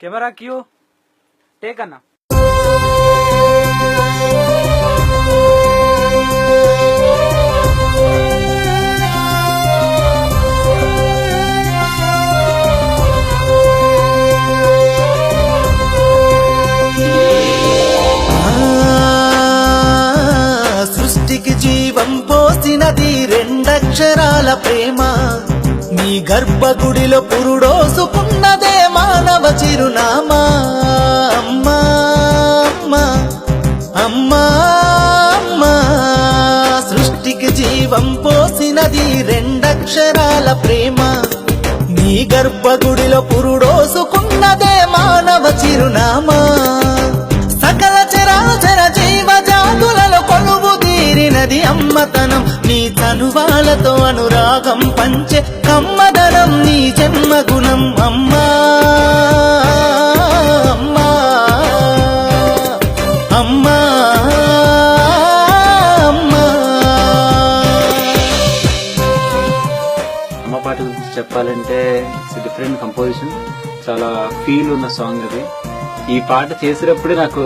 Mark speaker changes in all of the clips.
Speaker 1: Camera queue take అన్న.
Speaker 2: సృష్టికి జీవం పోసినది రెండక్షరాల ప్రేమ. నీ గర్భగుడిలో పురుడోసుకున్నదే మానవ చిరునామా. అమ్మా అమ్మా అమ్మా అమ్మా, సృష్టికి జీవం పోసినది రెండక్షరాల ప్రేమ. నీ గర్భగుడిలో పురుడోసుకున్నదే మానవ చిరునామా. సకల చరాచర జీవజాతులలో కొలువు తీరినది అమ్మతనం. నీ తనువాలతో అనురాగం పంచే కమ్మదనం నీ జన్మగుణం. అమ్మా అమ్మా అమ్మా అమ్మా.
Speaker 1: అమ్మ పాట గురించి చెప్పాలంటే ఇట్స్ డిఫరెంట్ కంపోజిషన్, చాలా ఫీల్ ఉన్న సాంగ్ అది. ఈ పాట చేసేటప్పుడే నాకు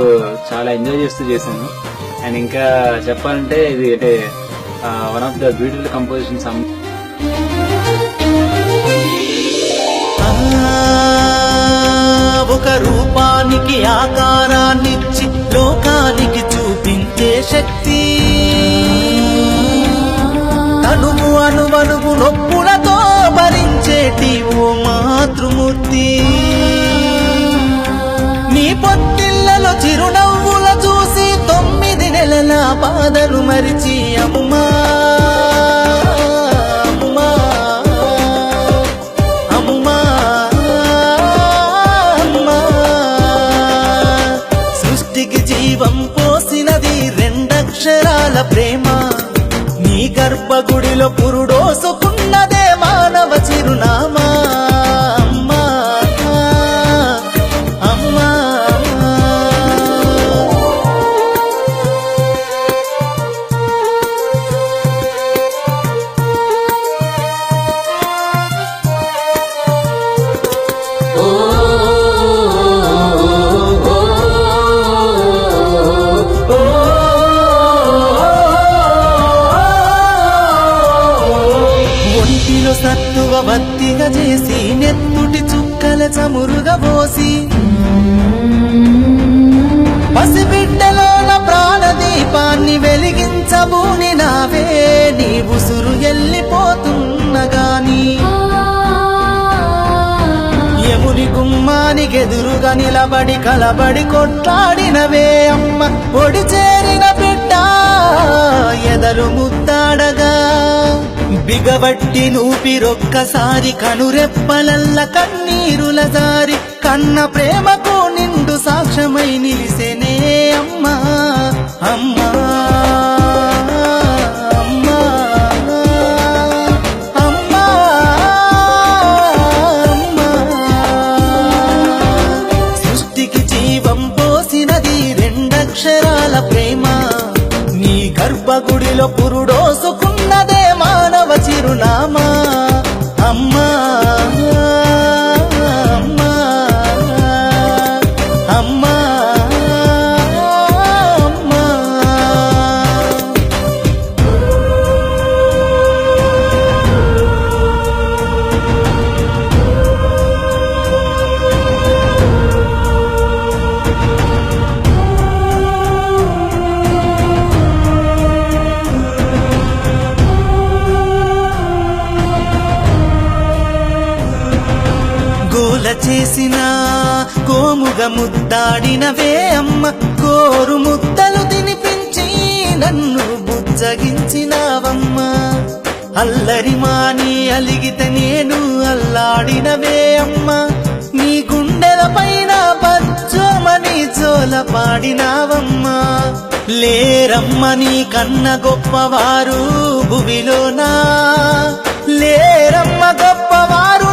Speaker 1: చాలా ఎంజాయ్ చేస్తూ చేశాను. అండ్ ఇంకా చెప్పాలంటే ఇది అంటే one of the beautiful compositions.
Speaker 2: ఒక రూపానికి ఆకారాన్నిచ్చి లోకానికి చూపించే శక్తి, తనువు అణువణువు నొప్పులతో భరించేటి ఓ మాతృమూర్తి. నీ పొత్తిళ్లలో చిరునవ్వుల చూసి 9 నెలల బాధలు మరిచి అమ్మా అమ్మా అమ్మా అమ్మా. సృష్టికి జీవం పోసినది రెండక్షరాల ప్రేమ. నీ గర్భగుడిలో పురుడోసుకున్నదే మానవ చిరునామా. అమ్మా అమ్మా. ఒంటిలో సత్తువ బత్తిగా చేసి నెత్తుటి చుక్కల చమురుగా పోసి పసిబిడ్డలోన ప్రాణదీపాన్ని వెలిగించబూని నావే. నీ ఉసురు ఎల్లిపోతున్నగాని యముని గుమ్మానికెదురుగా నిలబడి కలబడి కొట్లాడినవే అమ్మ. పొడి చేరిన బిడ్డ ఎదలు ముద్దాడగా బిగబట్టి నూపిరొక్కసారి కనురెప్పలల్ల కన్నీరుల జారి కన్న ప్రేమకు నిండు సాక్ష్యమై నిలిసెనే అమ్మా అమ్మా అమ్మా అమ్మా అమ్మా. సృష్టికి జీవం పోసినది రెండక్షరాల ప్రేమ. నీ గర్భగుడిలో పురుడోసుకున్నదే మానవ చిరునామా. అమ్మా అమ్మా అమ్మా అమ్మా. గోల చేసిన కోముగ ముద్దాడినవే అమ్మ. కోరు ముద్దలు తినిపించి నన్ను బుజ్జగించినావమ్మ. అల్లరి మాని అలిగితే నేను అల్లాడినవే అమ్మ. నీ గుండెల పైన బచ్చోమని జోల పాడినావమ్మా. లేరమ్మ నీ కన్న గొప్పవారు భువిలోనా, లేరమ్మ గొప్పవారు